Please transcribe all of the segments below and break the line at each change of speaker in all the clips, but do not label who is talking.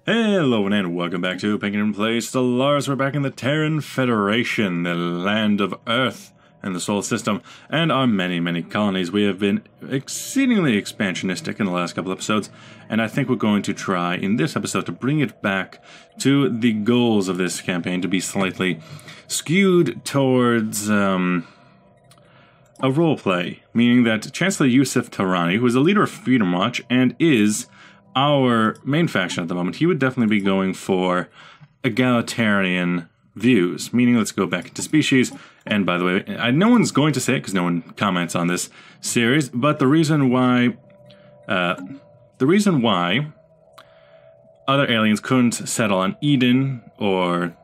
Hello and welcome back to Roleplay Stellaris. We're back in the Terran Federation, the land of Earth and the solar system, and our many colonies. We have been exceedingly expansionistic in the last couple episodes, and I think we're going to try in this episode to bring it back to the goals of this campaign to be slightly skewed towards a roleplay, meaning that Chancellor Yusuf Tarani, who is the leader of Freedom Watch and is our main faction at the moment, he would definitely be going for egalitarian views, meaning let's go back into species. And by the way, no one's going to say it because no one comments on this series, but the reason why other aliens couldn't settle on Eden or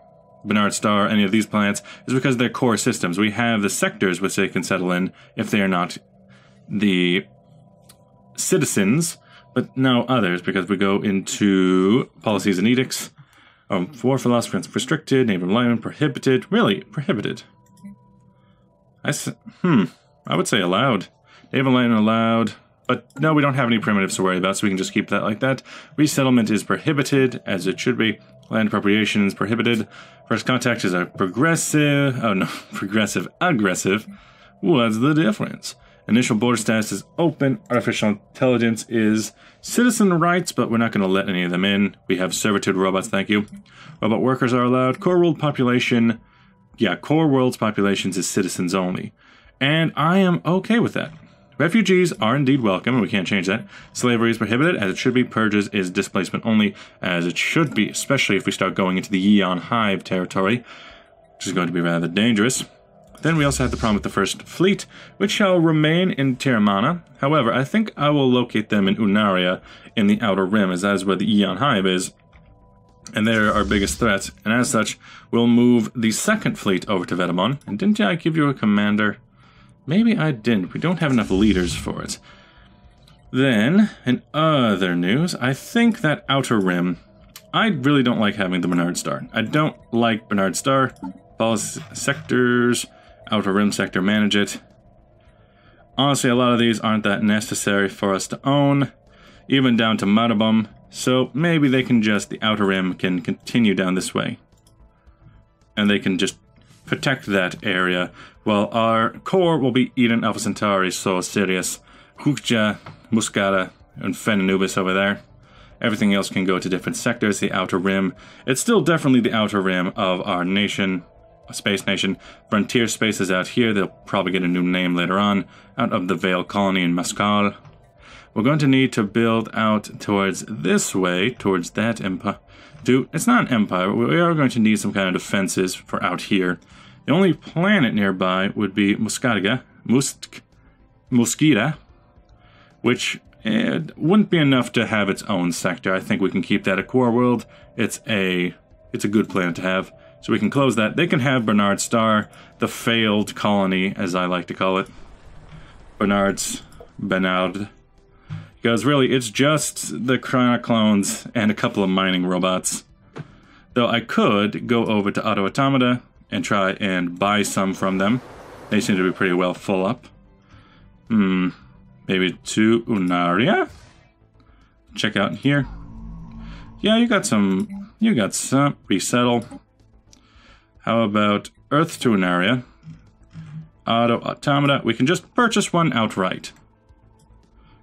Bernard Star, any of these planets, is because they're core systems. We have the sectors which they can settle in if they are not the citizens, but no others, because we go into policies and edicts. War philosophy is restricted, naval alignment prohibited. Really? Prohibited. I would say allowed. Naval alignment allowed, but no, we don't have any primitives to worry about, so we can just keep that like that. Resettlement is prohibited, as it should be. Land appropriation is prohibited. First contact is a progressive. Oh no, progressive, aggressive. What's the difference? Initial border status is open. Artificial intelligence is citizen rights, but we're not going to let any of them in. We have servitude robots, thank you. Robot workers are allowed. Core world population. Yeah, core world's populations is citizens only. And I am okay with that. Refugees are indeed welcome, and we can't change that. Slavery is prohibited, as it should be. Purges is displacement only, as it should be, especially if we start going into the Yeon Hive territory, which is going to be rather dangerous. Then we also have the problem with the First Fleet, which shall remain in Tiramana. However, I think I will locate them in Unaria in the Outer Rim, as that is where the Eon Hive is. And they're our biggest threats. And as such, we'll move the Second Fleet over to Vedamon. And didn't I give you a commander? Maybe I didn't. We don't have enough leaders for it. Then, in other news, I think that Outer Rim, I really don't like having the Bernard Star. I don't like Bernard Star. Policy sectors, Outer Rim sector, manage it. Honestly, a lot of these aren't that necessary for us to own, even down to Marabum, so maybe they can just, the Outer Rim can continue down this way. And they can just protect that area, while our core will be Eden, Alpha Centauri, Sol, Sirius, Hukja, Muscata, and Fenanubis over there. Everything else can go to different sectors, the Outer Rim. It's still definitely the Outer Rim of our nation, a space nation. Frontier space is out here. They'll probably get a new name later on, out of the Vale Colony in Mescal. We're going to need to build out towards this way, towards that empire. It's not an empire, but we are going to need some kind of defenses for out here. The only planet nearby would be Muscata, which it wouldn't be enough to have its own sector. I think we can keep that a core world. It's a good planet to have. So we can close that. They can have Bernard Star, the failed colony, as I like to call it. Bernard. Because really, it's just the chronoclones and a couple of mining robots. Though I could go over to Auto Automata and try and buy some from them. They seem to be pretty well full up. Maybe to Unaria? Check out here. Yeah, you got some resettle. How about Earth to Unaria? Auto Automata. We can just purchase one outright.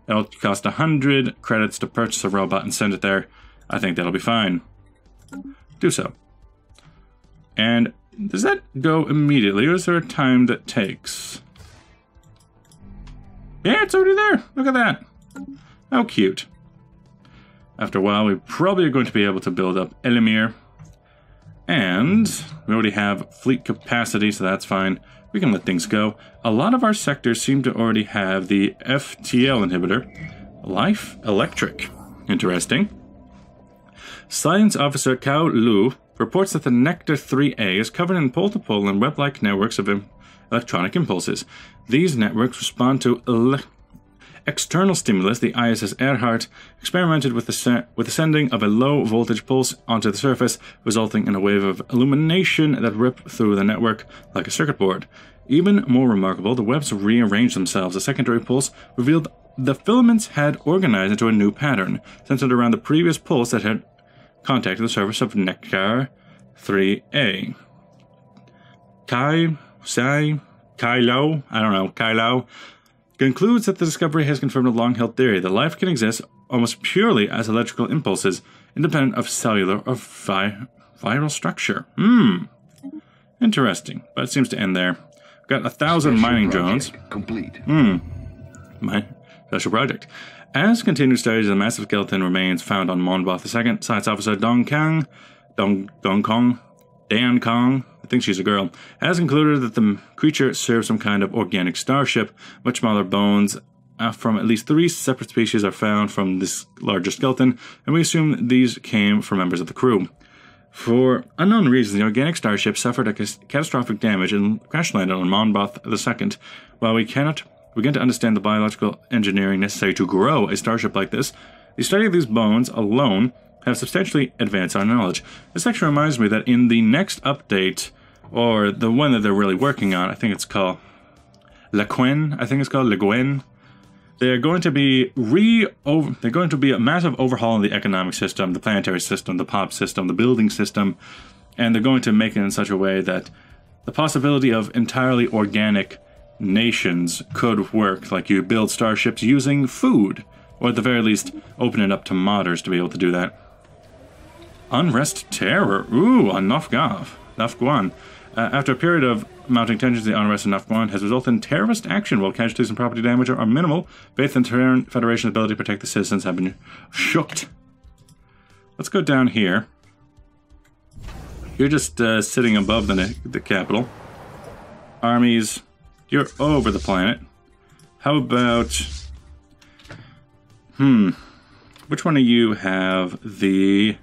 It'll cost 100 credits to purchase a robot and send it there. I think that'll be fine. Do so. And does that go immediately, or is there a time that takes? Yeah, it's already there. Look at that. How cute. After a while, we probably are going to be able to build up Elimir. And we already have fleet capacity, so that's fine. We can let things go. A lot of our sectors seem to already have the FTL inhibitor. Life Electric. Interesting. Science Officer Cao Lu reports that the Nectar 3A is covered in pole-to-pole and web-like networks of electronic impulses. These networks respond to external stimulus. The ISS Earhart experimented with the sending of a low-voltage pulse onto the surface, resulting in a wave of illumination that ripped through the network like a circuit board. Even more remarkable, the webs rearranged themselves. A secondary pulse revealed the filaments had organized into a new pattern, centered around the previous pulse that had Contact the service of Nektar 3A. Kylo, I don't know, Kylo, concludes that the discovery has confirmed a long-held theory that life can exist almost purely as electrical impulses, independent of cellular or viral structure. Interesting, but it seems to end there. We've got 1,000 mining drones. Complete. My special project. As continued studies of the massive skeleton remains found on Monboth II, Science Officer Dan Kong, I think she's a girl, has concluded that the creature serves some kind of organic starship. Much smaller bones from at least 3 separate species are found from this larger skeleton, and we assume these came from members of the crew. For unknown reasons, the organic starship suffered a catastrophic damage and crash-landed on Monboth II. While we cannot begin to understand the biological engineering necessary to grow a starship like this, the study of these bones alone have substantially advanced our knowledge. This actually reminds me that in the next update, or the one that they're really working on, I think it's called Le Guen. They're going to be a massive overhaul in the economic system, the planetary system, the pop system, the building system, and they're going to make it in such a way that the possibility of entirely organic nations could work, like you build starships using food, or at the very least open it up to modders to be able to do that. Unrest terror, on Nafguan. After a period of mounting tensions, the unrest in Nafguan has resulted in terrorist action. While casualties and property damage are minimal, faith in the Terran Federation's ability to protect the citizens have been shooked. Let's go down here. You're just sitting above the capital. Armies, you're over the planet. How about... Which one of you have the...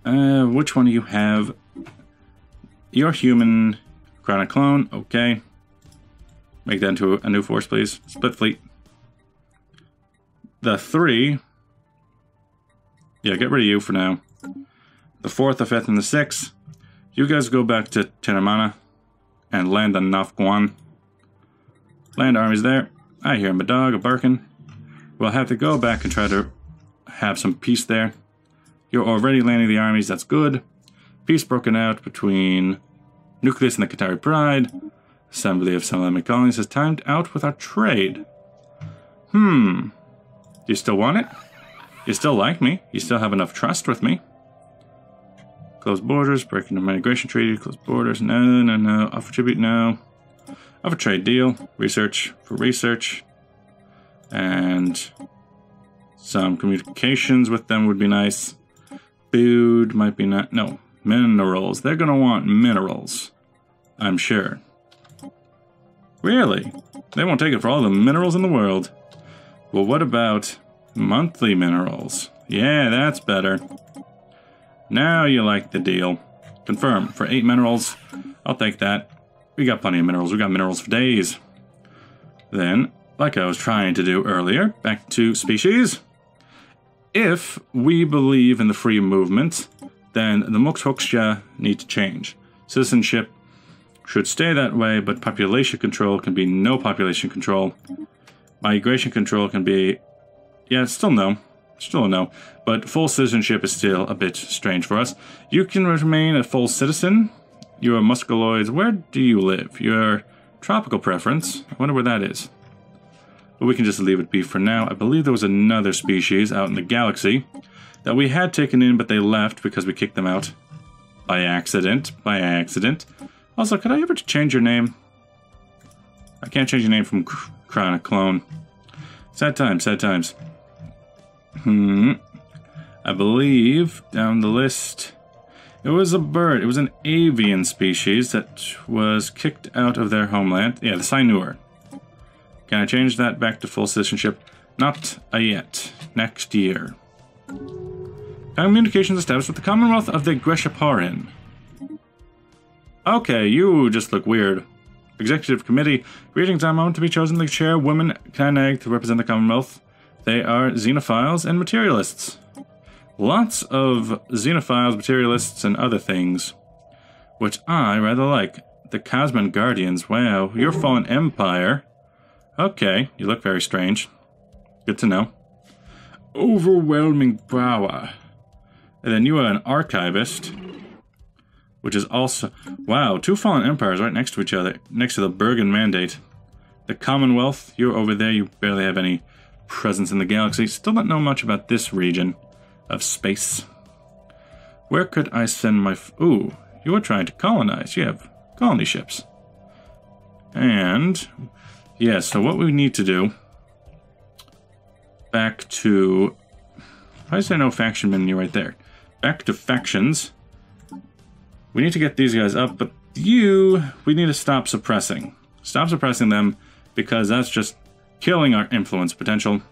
which one do you have? Your human chronic clone, okay. Make that into a new force, please. Split fleet. The 3. Yeah, get rid of you for now. The 4th, the 5th, and the 6th. You guys go back to Tenamana and land on Nafguan. Land armies there. I hear my dog barking. We'll have to go back and try to have some peace there. You're already landing the armies, that's good. Peace broken out between Nucleus and the Qatari Pride. Assembly of Salamic Colonies has timed out with our trade. Do you still want it? You still like me? You still have enough trust with me? Close borders, breaking the migration treaty, close borders, no. Offer tribute, no. Offer trade deal, research for research. And some communications with them would be nice. Food might be not, no. Minerals. They're going to want minerals, I'm sure. Really? They won't take it for all the minerals in the world. Well, what about monthly minerals? Yeah, that's better. Now you like the deal. Confirm. For 8 minerals, I'll take that. We got plenty of minerals. We got minerals for days. Then, like I was trying to do earlier, back to species. If we believe in the free movement, then the Mokshoksha need to change. Citizenship should stay that way, but population control can be no population control. Migration control can be... yeah, still no. Still a no. But full citizenship is still a bit strange for us. You can remain a full citizen. You're musculoids. Where do you live? Your tropical preference. I wonder where that is. But we can just leave it be for now. I believe there was another species out in the galaxy that we had taken in, but they left because we kicked them out. By accident. By accident. Also, could I ever change your name? I can't change your name from Chronic Clone. Sad times, sad times. I believe down the list it was a bird. It was an avian species that was kicked out of their homeland. Yeah, the Sinur. Can I change that back to full citizenship? Not yet. Next year. Communications established with the Commonwealth of the Greshaparin. Okay, you just look weird. Executive Committee. Greetings, I'm honored to be chosen the chairwoman Kanag to represent the Commonwealth. They are xenophiles and materialists. Lots of xenophiles, materialists, and other things, which I rather like. The Cosman Guardians. Wow, your fallen empire. Okay, you look very strange. Good to know. Overwhelming power. And then you are an archivist, which is also... Wow, 2 fallen empires right next to each other, next to the Bergen Mandate. The Commonwealth, you're over there, you barely have any presence in the galaxy. Still don't know much about this region of space. Where could I send my... Ooh, you are trying to colonize. You have colony ships. And... yeah, so what we need to do... Back to... Why is there no faction menu right there? Back to factions. We need to get these guys up, but we need to stop suppressing. Stop suppressing them, because that's just killing our influence potential.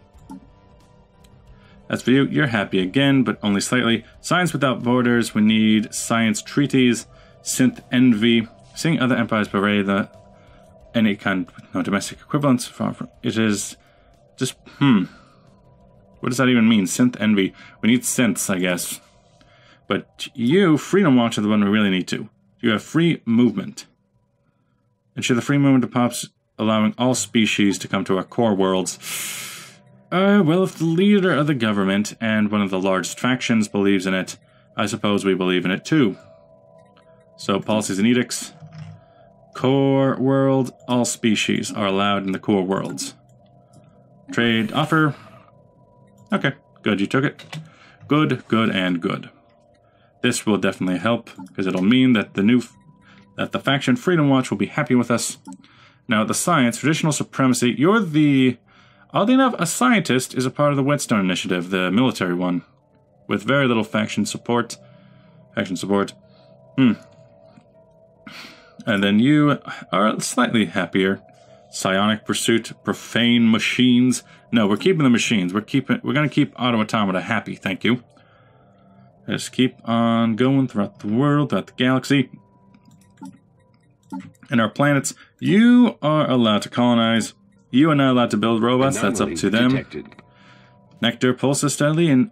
As for you, you're happy again, but only slightly. Science without borders, we need science treaties, synth envy, seeing other empires parade any kind with no domestic equivalents. It is just, What does that even mean? Synth envy. We need synths, I guess. But you, Freedom Watch, are the one we really need to. You have free movement. Ensure the free movement of pops, allowing all species to come to our core worlds. Well, if the leader of the government and one of the largest factions believes in it, I suppose we believe in it too. So, policies and edicts. Core world, all species are allowed in the core worlds. Trade offer. Okay, good, you took it. Good, good, and good. This will definitely help, because it'll mean that the faction Freedom Watch will be happy with us. Now, the science, traditional supremacy, you're the... Oddly enough, a scientist is a part of the Whetstone Initiative, the military one, with very little faction support. And then you are slightly happier. Psionic pursuit, profane machines. No, we're keeping the machines. We're going to keep Auto Automata happy, thank you. Just keep on going throughout the world, throughout the galaxy. And our planets, you are allowed to colonize. You are not allowed to build robots, that's up to them. Detected. Nectar pulses steadily and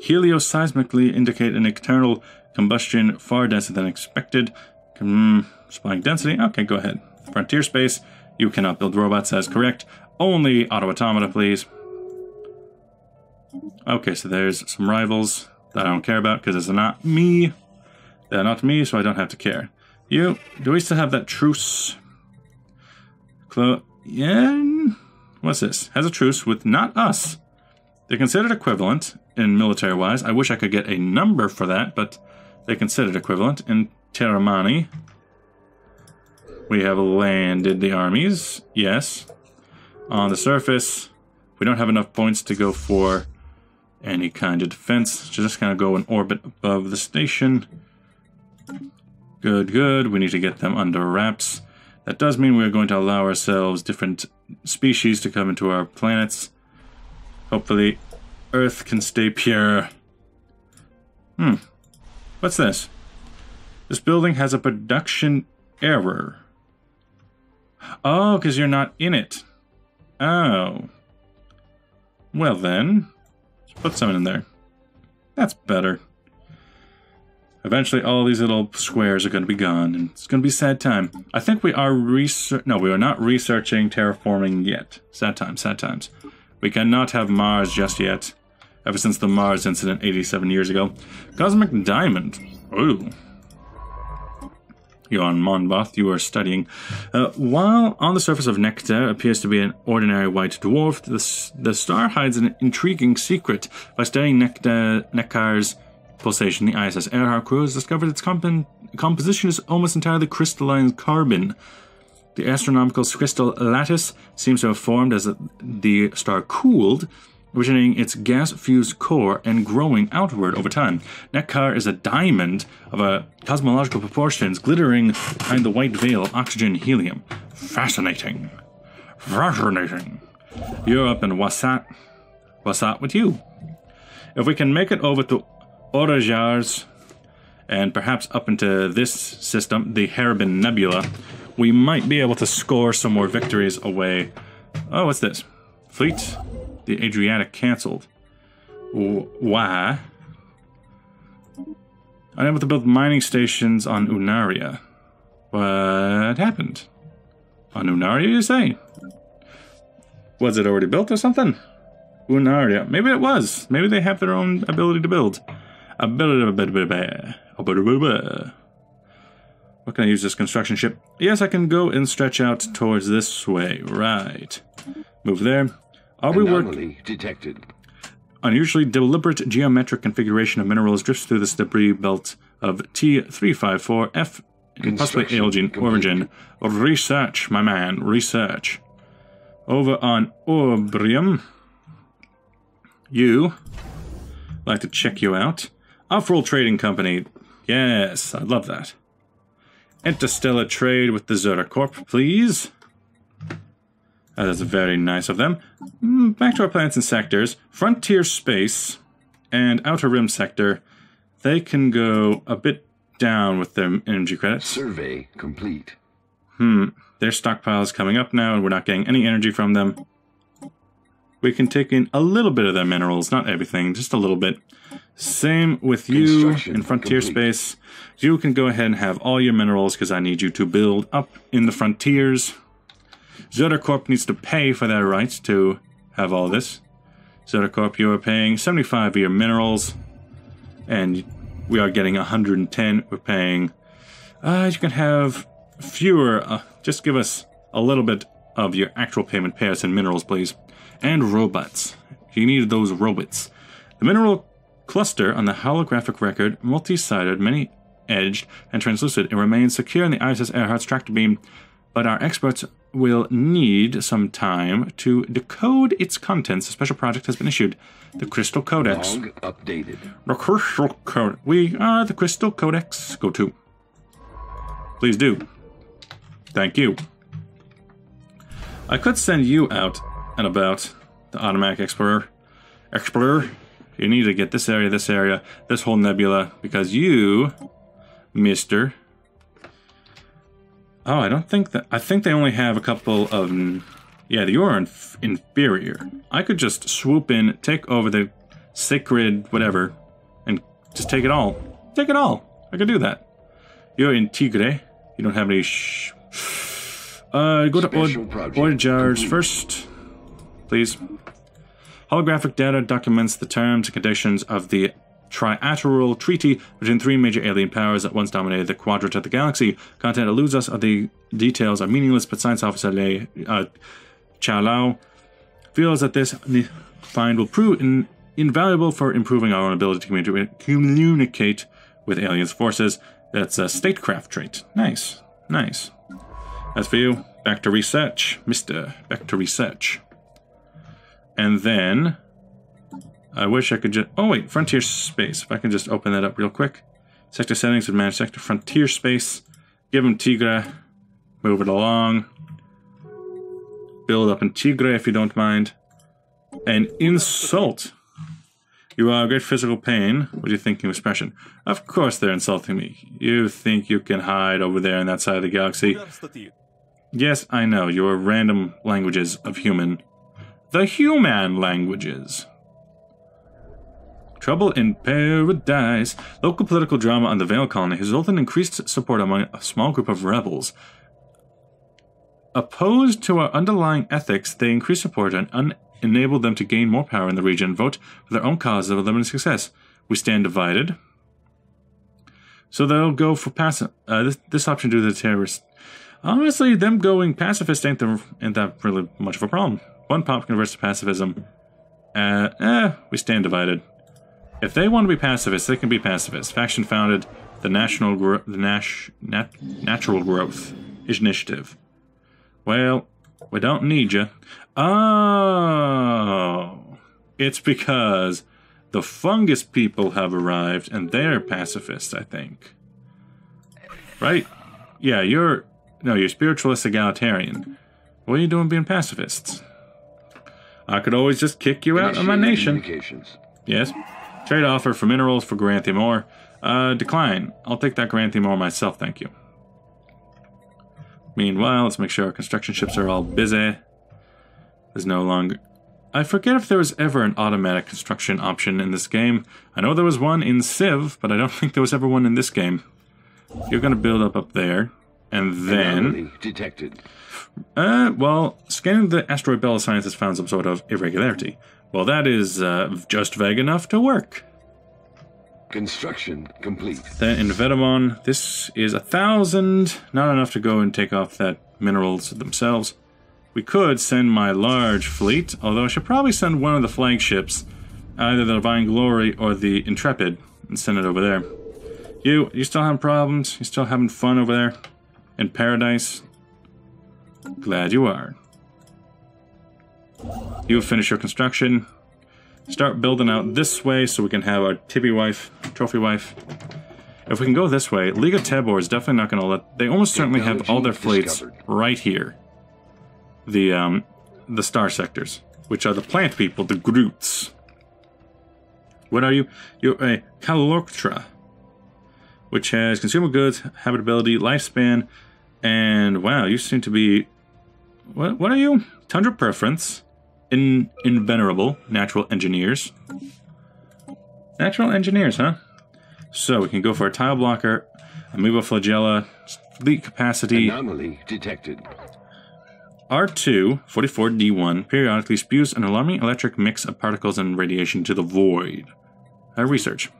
helioseismically indicate an internal combustion far denser than expected. Spying density, okay, go ahead. Frontier space, you cannot build robots, as correct. Only Auto Automata, please. Okay, so there's some rivals that I don't care about because it's not me. They're not me, so I don't have to care. Do we still have that truce? Yeah, what's this? Has a truce with not us. They're considered equivalent in military-wise. I wish I could get a number for that, but they're considered equivalent. In Terramani, we have landed the armies. Yes. On the surface, we don't have enough points to go for any kind of defense. Just kind of go in orbit above the station. Good, good. We need to get them under wraps. That does mean we're going to allow ourselves different species to come into our planets. Hopefully, Earth can stay pure. What's this? This building has a production error. Oh, because you're not in it. Oh. Well then, let's put some in there. That's better. Eventually, all these little squares are going to be gone, and it's going to be a sad time. I think we are No, we are not researching terraforming yet. Sad times, sad times. We cannot have Mars just yet. Ever since the Mars incident 87 years ago. Cosmic Diamond. Ooh. You're on Monboth, you are studying. While on the surface of Nectar appears to be an ordinary white dwarf, the star hides an intriguing secret. By studying Nectar's pulsation, the ISS Earhart crew has discovered its composition is almost entirely crystalline carbon. The astronomical crystal lattice seems to have formed as the star cooled, originating its gas-fused core and growing outward over time. Nectar is a diamond of a cosmological proportions, glittering behind the white veil of oxygen and helium. Fascinating. Fascinating. You're up in Wasat. Wasat with you. If we can make it over to Orajars, and perhaps up into this system, the Harbin Nebula, we might be able to score some more victories away. Oh, what's this? Fleet? The Adriatic cancelled. Why? Unable to build mining stations on Unaria. What happened? On Unaria, you say? Was it already built or something? Unaria. Maybe it was. Maybe they have their own ability to build. What can I use this construction ship? Yes, I can go and stretch out towards this way. Right. Move there. Are we working?
Detected.
Unusually deliberate geometric configuration of minerals drifts through this debris belt of T354F and possibly alien origin. Research, my man. Research. Over on Orbrium. You. I'd like to check you out. Off-roll Trading Company. Yes, I love that. Interstellar trade with the Zora Corp, please. That's very nice of them. Back to our planets and sectors. Frontier Space and Outer Rim Sector. They can go a bit down with their energy credits.
Survey complete.
Their stockpile is coming up now, and we're not getting any energy from them. We can take in a little bit of their minerals, not everything, just a little bit. Same with you in Frontier Space. You can go ahead and have all your minerals because I need you to build up in the frontiers. Zota Corp needs to pay for their right to have all this. Zota Corp, you are paying 75 of your minerals, and we are getting 110. We're paying. You can have fewer. Just give us a little bit of your actual payment. Pay us in minerals, please. And robots. You need those robots. The mineral cluster on the holographic record, multi-sided, many-edged, and translucent. It remains secure in the ISS Earhart's tractor beam, but our experts will need some time to decode its contents. A special project has been issued. The Crystal Codex.
Log updated.
The Crystal Codex. We are the Crystal Codex. Go to. Please do. Thank you. I could send you out and about the Automatic Explorer. You need to get this area, this whole nebula, because you, mister... Oh, I don't think that... I think they only have a couple of... Yeah, you are inferior. I could just swoop in, take over the sacred whatever, and just take it all. Take it all. I could do that. You're in Tigre. You don't have any... go to order jars first, please. Holographic data documents the terms and conditions of the trilateral treaty between three major alien powers that once dominated the quadrant of the galaxy. Content eludes us, of the details are meaningless, but Science Officer Lei Chalao feels that this find will prove invaluable for improving our own ability to communicate with aliens' forces. That's a statecraft trait. Nice. Nice. As for you, back to research, mister. Back to research. And then... I wish I could just... Oh, wait. Frontier Space. If I can just open that up real quick. Sector settings would manage sector. Frontier Space. Give them Tigre. Move it along. Build up in Tigre if you don't mind. And insult. You are a great physical pain. What do you think of expression? Of course they're insulting me. You think you can hide over there on that side of the galaxy. Yes, I know. Your random languages of human. The human languages. Trouble in Paradise. Local political drama on the Vale Colony has resulted in increased support among a small group of rebels. Opposed to our underlying ethics, they increase support and enable them to gain more power in the region and vote for their own causes of limited success. We stand divided. So they'll go for passive. This option due to the terrorists. Honestly, them going pacifist ain't that really much of a problem. One pop converts to pacifism. We stand divided. If they want to be pacifists, they can be pacifists. Faction founded the Natural Growth Initiative. Well, we don't need you. Oh, it's because the fungus people have arrived and they're pacifists, I think. Right? Yeah, you're spiritualist egalitarian. What are you doing being pacifists? I could always just kick you out of my nation. Yes. Trade offer for minerals for Garanthium ore. Decline. I'll take that Garanthium ore myself, thank you. Meanwhile, let's make sure our construction ships are all busy. There's no longer... I forget if there was ever an automatic construction option in this game. I know there was one in Civ, but I don't think there was ever one in this game. You're going to build up there. And then...
detected.
Well, scanning the asteroid belt of science has found some sort of irregularity. Well, that is just vague enough to work.
Construction complete.
Then in Vedamon, this is 1,000. Not enough to go and take off that minerals themselves. We could send my large fleet, although I should probably send one of the flagships, either the Divine Glory or the Intrepid, and send it over there. You still having problems? You still having fun over there? In paradise? Glad you are. You finish your construction. Start building out this way so we can have our Tibby wife, trophy wife. If we can go this way, League of Tabor is definitely not going to let... They almost certainly have all their fleets right here. The star sectors, which are the plant people, the Groots. What are you? You're a Calorctra, which has consumer goods, habitability, lifespan, and wow, you seem to be... What are you? Tundra preference. Invenerable. Natural engineers. Natural engineers, huh? So we can go for a tile blocker, amoeba flagella, fleet capacity.
Anomaly detected.
R2, 44D1, periodically spews an alarming electric mix of particles and radiation to the void. Research.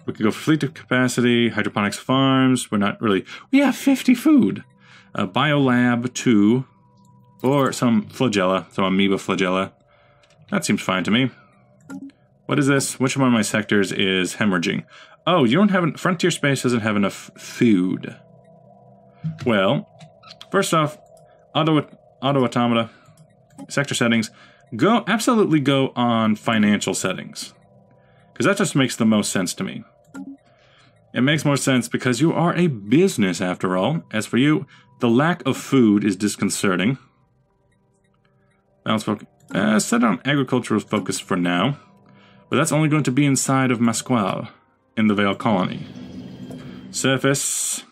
We could go for fleet capacity, hydroponics farms. We're not really... We have 50 food. Biolab 2, or some flagella, some amoeba flagella. That seems fine to me. What is this? Which one of my sectors is hemorrhaging? Oh, you don't have... Frontier space doesn't have enough food. Well, first off, Auto Automata, sector settings, absolutely go on financial settings. Because that just makes the most sense to me. It makes more sense because you are a business after all. As for you, the lack of food is disconcerting. Balance focus. Set on agricultural focus for now. But that's only going to be inside of Masqual, in the Vale Colony. Surface,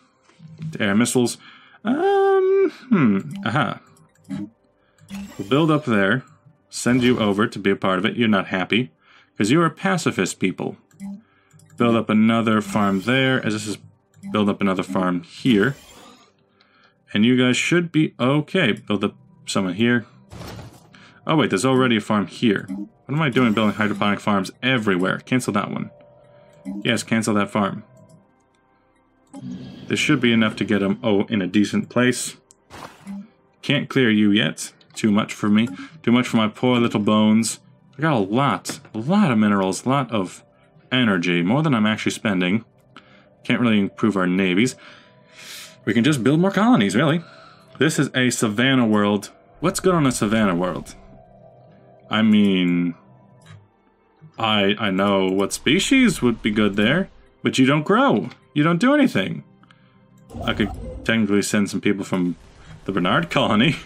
air missiles. Aha. We'll build up there, send you over to be a part of it. You're not happy, because you are pacifist people. Build up another farm there, as this is build up another farm here. And you guys should be okay. Build up someone here. Oh wait, there's already a farm here. What am I doing building hydroponic farms everywhere? Cancel that one. Yes, cancel that farm. This should be enough to get them, in a decent place. Can't clear you yet. Too much for me. Too much for my poor little bones. I got a lot of minerals, a lot of energy, more than I'm actually spending. Can't really improve our navies. We can just build more colonies, really. This is a savannah world. What's good on a savannah world? I mean, I know what species would be good there, but you don't grow. You don't do anything. I could technically send some people from the Bernard colony.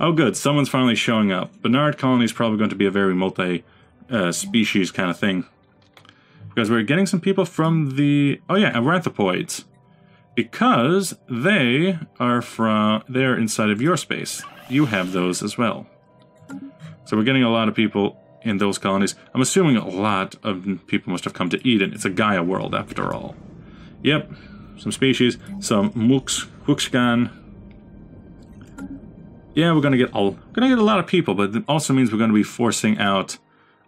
Oh good, someone's finally showing up. Bernard colony is probably going to be a very multi-species kind of thing. Because we're getting some people from the... Oh yeah, Aranthropoids. Because they are they're inside of your space. You have those as well. So we're getting a lot of people in those colonies. I'm assuming a lot of people must have come to Eden. It's a Gaia world after all. Yep, some species, some Huxgan. Yeah, we're gonna get a lot of people, but it also means we're gonna be forcing out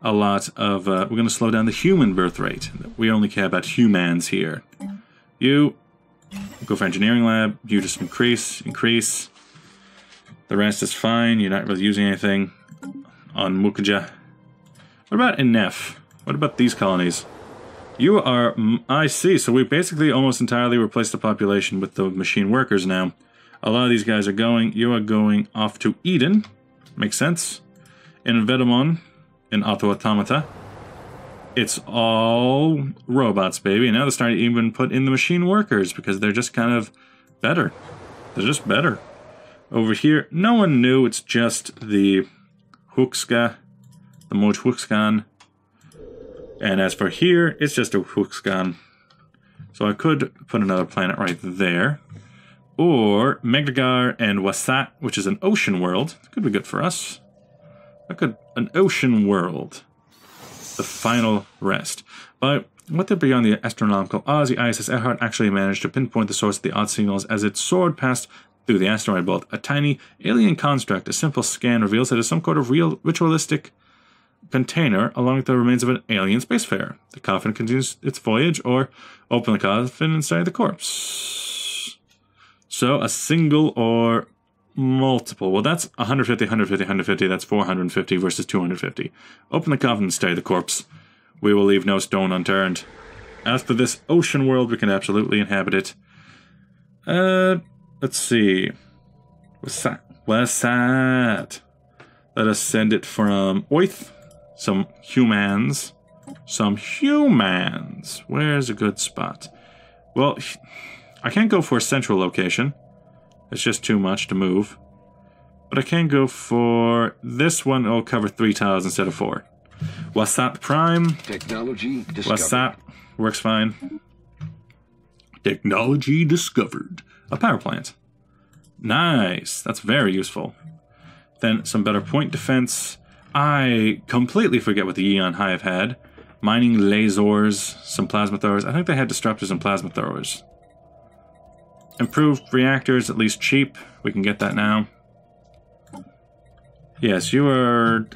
a lot of. We're gonna slow down the human birth rate. We only care about humans here. You go for engineering lab. You just increase. The rest is fine. You're not really using anything on Mukja. What about Inef? What about these colonies? You are... I see. So we basically almost entirely replaced the population with the machine workers now. A lot of these guys are going... You are going off to Eden. Makes sense. In Vedamon, in Auto Automata, it's all robots, baby. And now they're starting to even put in the machine workers because they're just kind of better. They're just better. Over here, no one knew. It's just the Huxga, the Moj Huxgan. And as for here, it's just a Huxgan. So I could put another planet right there. Or Megdagar and Wasat, which is an ocean world. Could be good for us. An ocean world. The final rest. But what did beyond the astronomical odds, the ISS Earhart actually managed to pinpoint the source of the odd signals as it soared past through the asteroid belt. A tiny alien construct. A simple scan reveals that it's some kind of real ritualistic container along with the remains of an alien spacefarer. The coffin continues its voyage, or open the coffin and study the corpse. So a single or multiple. Well, that's 150, 150, 150. That's 450 versus 250. Open the coffin and study the corpse. We will leave no stone unturned. As for this ocean world, we can absolutely inhabit it. Let's see. What's that? What's that? Let us send it from Oith. Some humans. Some humans. Where's a good spot? Well, I can't go for a central location. It's just too much to move. But I can go for this one. It'll cover 3 tiles instead of 4. Wasat Prime.
Technology discovered.
Wasat works fine. Technology discovered. A power plant. Nice. That's very useful. Then some better point defense. I completely forget what the Eon Hive had. Mining lasers, some plasma throwers. I think they had disruptors and plasma throwers. Improved reactors, at least cheap. We can get that now. Yes, you are...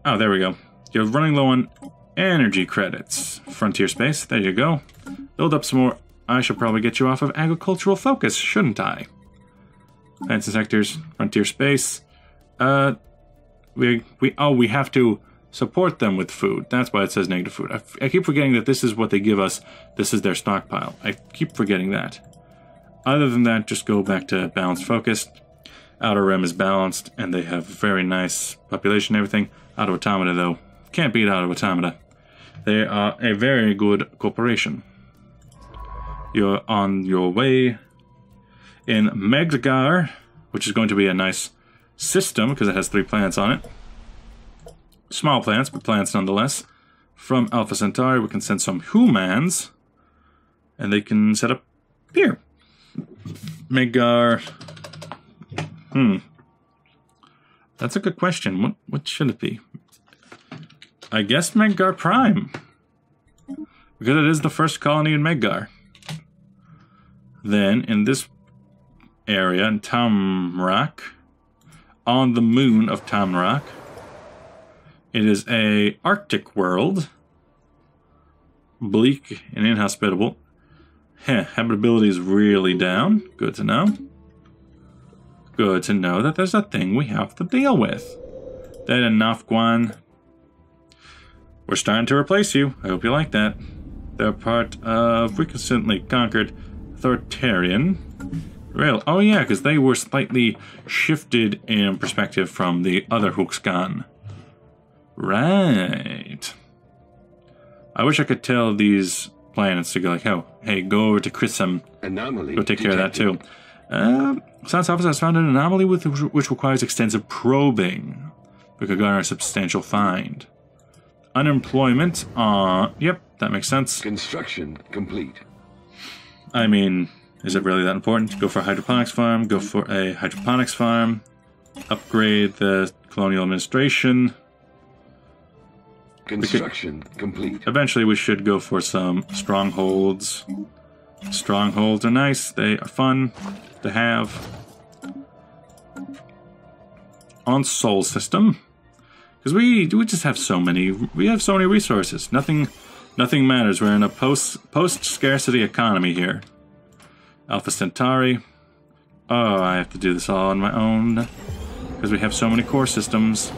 Oh, there we go. You're running low on energy credits. Frontier space, there you go. Build up some more. I should probably get you off of agricultural focus, shouldn't I? Fancy sectors, frontier space. We have to support them with food. That's why it says negative food. I keep forgetting that this is what they give us. This is their stockpile. I keep forgetting that. Other than that, just go back to balanced focus. Outer Rim is balanced, and they have very nice population and everything. Auto Automata, though. Can't beat Auto Automata. They are a very good corporation. You're on your way in Meggar, which is going to be a nice system because it has 3 planets on it. Small planets, but planets nonetheless. From Alpha Centauri, we can send some humans, and they can set up here. Meggar. That's a good question. What should it be? I guess Meggar Prime, because it is the first colony in Meggar. Then in this area in Tamrak, on the moon of Tamrak, it is a Arctic world, bleak and inhospitable. Habitability is really down. Good to know. Good to know that there's a thing we have to deal with. That enough, Guan. We're starting to replace you. I hope you like that. They're part of recently conquered authoritarian rail. Oh yeah, because they were slightly shifted in perspective from the other Huxgan. Right. I wish I could tell these planets to go like, oh, hey, go over to Chrism.
Anomaly
Go take care of that too.
detected.
Science officer has found an anomaly which requires extensive probing. We could garner a substantial find. Unemployment, yep, that makes sense.
Construction complete.
I mean, is it really that important? Go for a hydroponics farm, go for a hydroponics farm, upgrade the colonial administration.
Construction complete.
Eventually we should go for some strongholds. Strongholds are nice, they are fun to have. On Sol System. Because we just have so many resources. Nothing matters. We're in a post-scarcity economy here. Alpha Centauri. Oh, I have to do this all on my own. Because we have so many core systems.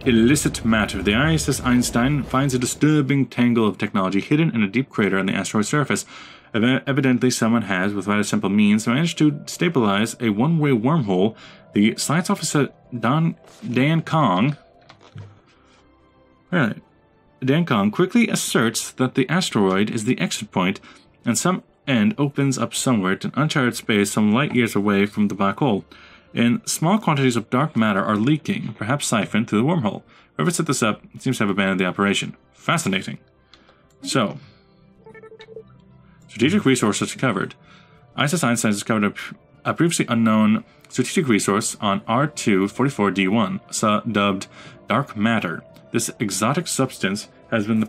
Illicit matter. The ISS Einstein finds a disturbing tangle of technology hidden in a deep crater on the asteroid surface. Evidently, someone has, with rather simple means, managed to stabilize a one-way wormhole. The science officer Dan Kong quickly asserts that the asteroid is the exit point, and some end opens up somewhere to uncharted space some light years away from the black hole. And small quantities of dark matter are leaking, perhaps siphoned through the wormhole. Whoever set this up seems to have abandoned the operation. Fascinating. So, strategic resources discovered. ISS Einstein discovered a previously unknown strategic resource on R244D1, dubbed dark matter. This exotic substance has many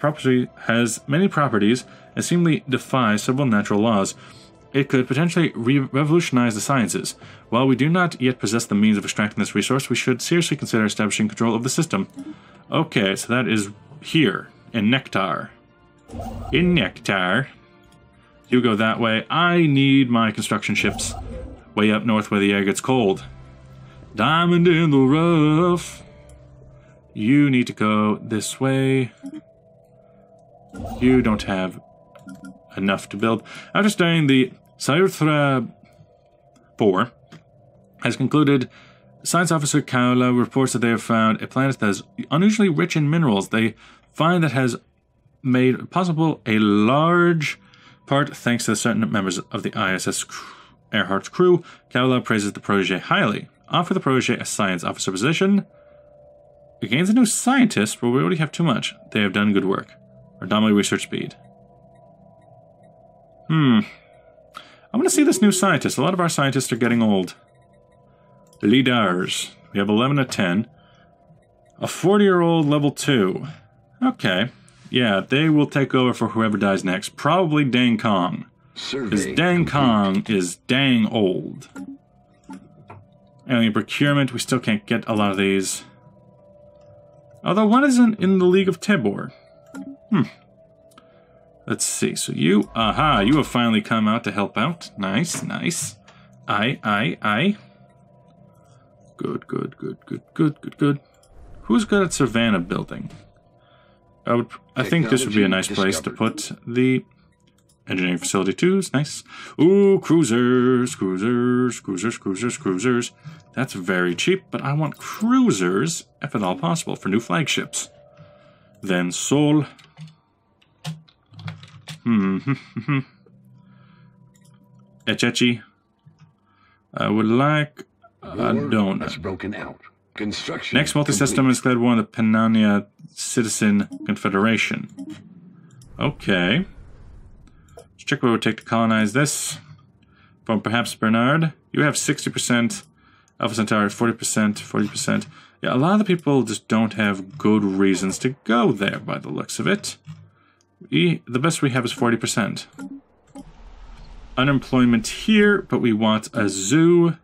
properties and seemingly defies several natural laws. It could potentially revolutionize the sciences. While we do not yet possess the means of extracting this resource, we should seriously consider establishing control of the system. Okay, so that is here, in Nectar. In Nectar. You go that way. I need my construction ships way up north where the air gets cold. Diamond in the rough. You need to go this way. You don't have enough to build. After studying the Sayurthra 4 has concluded, Science Officer Kaula reports that they have found a planet that is unusually rich in minerals. They find that has made possible a large part thanks to certain members of the ISS Earhart's crew. Kaula praises the protege highly. Offer the protege a science officer position. It gains a new scientist, but we already have too much. They have done good work. Predominantly research speed. I want to see this new scientist. A lot of our scientists are getting old. Leaders. We have 11 of 10. A 40-year-old level 2. Okay. Yeah, they will take over for whoever dies next. Probably Dang Kong. Because Dang Kong is dang old. Alien procurement. We still can't get a lot of these. Although one isn't in the League of Tibor. Let's see. So you, you have finally come out to help out. Nice, nice. Aye. Good. Who's good at Savannah building? I think this would be a nice place to put the engineering facility too. Nice. Ooh, cruisers. That's very cheap, but I want cruisers, if at all possible, for new flagships. Then Sol. Echechi. I would like a donut.
That's broken out. Construction.
Next multi-system is declared one of the Penania Citizen Confederation. Okay. Let's check what it would take to colonize this. From perhaps Bernard. You have 60%. Alpha Centauri 40%. Yeah, a lot of the people just don't have good reasons to go there by the looks of it. The best we have is 40%. Unemployment here, but we want a zoo.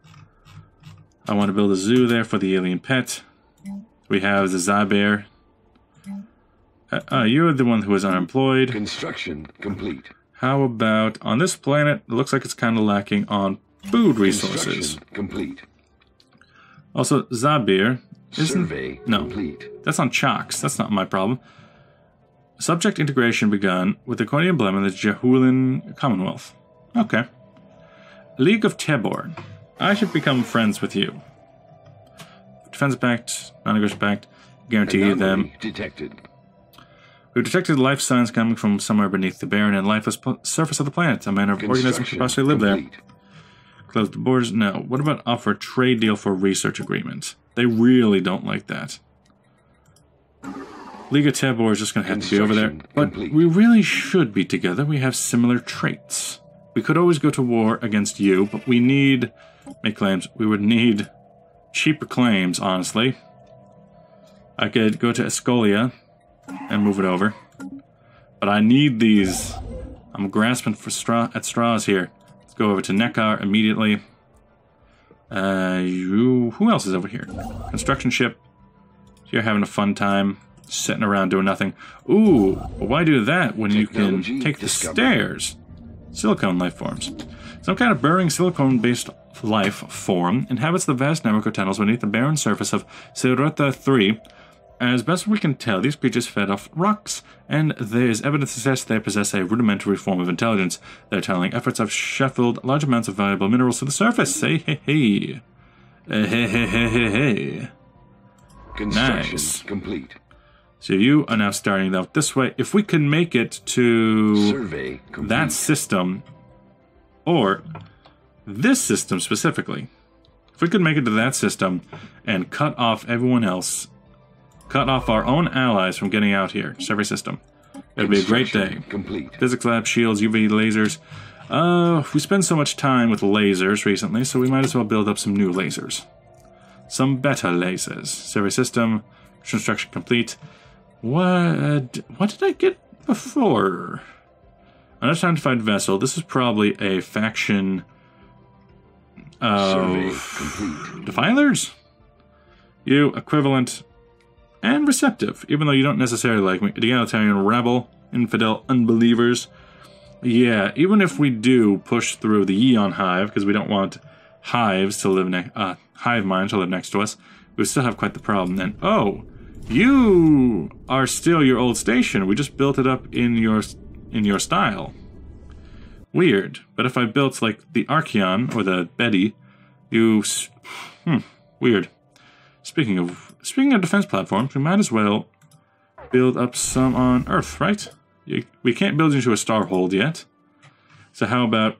I want to build a zoo there for the alien pet. We have the Zaber. You're the one who is unemployed.
Construction complete.
How about on this planet? It looks like it's kind of lacking on food resources.
Complete.
Also, Zabir isn't.
Survey
no,
complete.
That's on Chox. That's not my problem. Subject integration begun with the Korean emblem in the Jehulan Commonwealth. Okay. League of Tebor. I should become friends with you. Defense Pact, non-aggression pact, guarantee them.
Detected.
We've detected life signs coming from somewhere beneath the barren and lifeless surface of the planet. A manner of organism could possibly live there. Close the borders? No. What about offer a trade deal for a research agreement? They really don't like that. League of Tabor is just going to have to be over there. But we really should be together. We have similar traits. We could always go to war against you, but we need... make claims. We would need cheaper claims, honestly. I could go to Escolia and move it over. But I need these. I'm grasping for straws here. Let's go over to Neckar immediately. Who else is over here? Construction ship. You're having a fun time sitting around doing nothing. Ooh, well, why do that when you can take the stairs? Silicone life forms. Some kind of burrowing silicone-based life form inhabits the vast network of tunnels beneath the barren surface of Sirota 3. As best we can tell, these creatures fed off rocks, and there is evidence to suggest they possess a rudimentary form of intelligence. Their tunneling efforts have shuffled large amounts of valuable minerals to the surface. Hey.
Construction
nice.
Complete.
So you are now starting out this way. If we can make it to
Survey complete.
That system, or this system specifically, if we could make it to that system and cut off everyone else, cut off our own allies from getting out here, just every system, it would be a great day.
Complete.
Physics lab, shields, UV lasers. We spend so much time with lasers recently, so we might as well build up some new lasers. Some better lasers. Survey system, construction complete. What did I get before? unidentified vessel. This is probably a faction of defilers. You, equivalent, and receptive, even though you don't necessarily like me. Egalitarian, rebel, infidel, unbelievers. Yeah, even if we do push through the Eon Hive, because we don't want hives to live hive mind to live next to us, we still have quite the problem then. Oh, you are still your old station. We just built it up in your style. Weird. But if I built like the Archeon or the Betty, weird. Speaking of defense platforms, we might as well build up some on Earth, right? We can't build into a starhold yet. So how about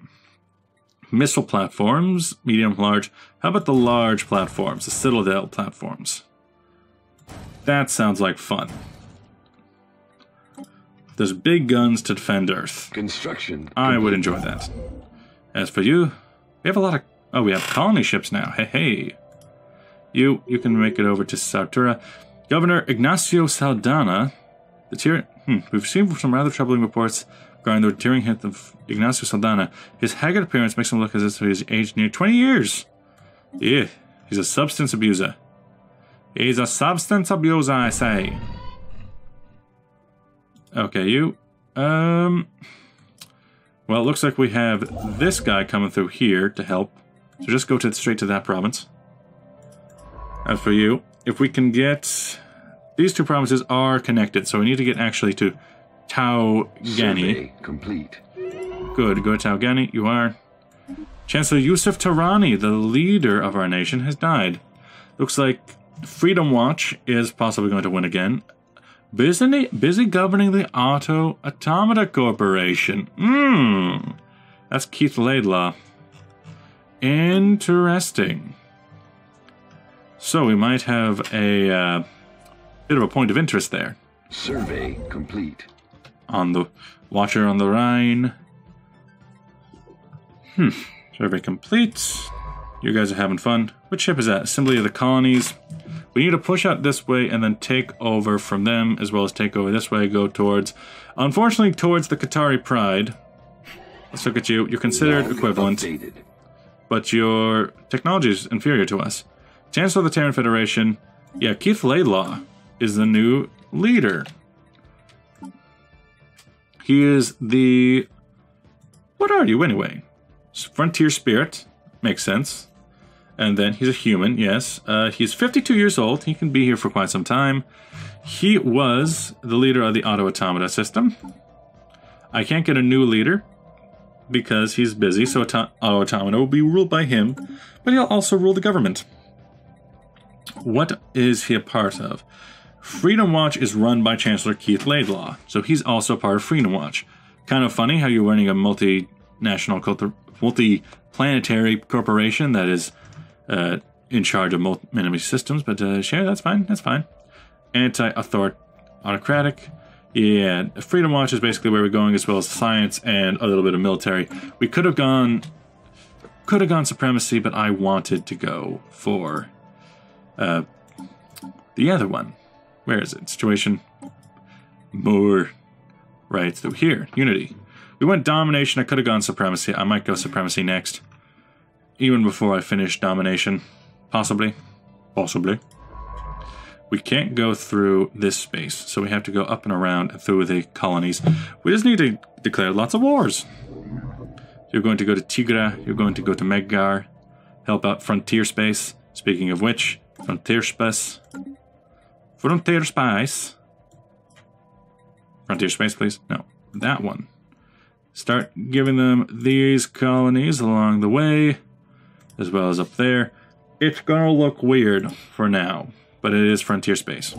missile platforms, medium, large? How about the large platforms, the Citadel platforms? That sounds like fun. There's big guns to defend Earth.
Construction.
I would enjoy that. As for you, we have a lot of... Oh, we have colony ships now. Hey, hey. You can make it over to Sartura. Governor Ignacio Saldana, the Terran... We've received some rather troubling reports regarding the tearing hit of Ignacio Saldana. His haggard appearance makes him look as if he's aged near 20 years. Yeah, he's a substance abuser. He's a substance abuser, I say. Okay, you. Well, it looks like we have this guy coming through here to help. So just go straight to that province. As for you, if we can get... These two provinces are connected, so we need to get actually to Tau Gani.
Complete.
Good, go to Tau Gani. You are. Chancellor Yusuf Tarani, the leader of our nation, has died. Looks like Freedom Watch is possibly going to win again. Busy governing the Auto Automata Corporation. That's Keith Laidlaw. Interesting. So we might have a bit of a point of interest there.
Survey complete.
On the Watcher on the Rhine. Survey complete. You guys are having fun. Which ship is that? Assembly of the Colonies. We need to push out this way and then take over from them, as well as take over this way, go towards... Unfortunately, towards the Qatari Pride. Let's look at you. You're considered equivalent.
Updated.
But your technology is inferior to us. Chancellor of the Terran Federation. Yeah, Keith Laidlaw is the new leader. He is the... What are you, anyway? Frontier Spirit. Makes sense. And then he's a human, yes. He's 52 years old. He can be here for quite some time. He was the leader of the Auto Automata system. I can't get a new leader because he's busy, so Auto Automata will be ruled by him, but he'll also rule the government. What is he a part of? Freedom Watch is run by Chancellor Keith Laidlaw, so he's also part of Freedom Watch. Kind of funny how you're running a multi-planetary corporation that is in charge of enemy systems, but sure, that's fine, that's fine. Anti-autocratic. Yeah, Freedom Watch is basically where we're going, as well as science and a little bit of military. We could have gone supremacy, but I wanted to go for the other one. Where is it? Situation. More. Right, through here. Unity. We went domination. I could have gone supremacy. I might go supremacy next. Even before I finish domination. Possibly. Possibly. We can't go through this space, so we have to go up and around and through the colonies. We just need to declare lots of wars. You're going to go to Tigra. You're going to go to Meggar. Help out Frontier Space. Speaking of which, Frontier Space. Frontier Space. Frontier Space, please. No, that one. Start giving them these colonies along the way, as well as up there. It's gonna look weird for now, but it is Frontier Space.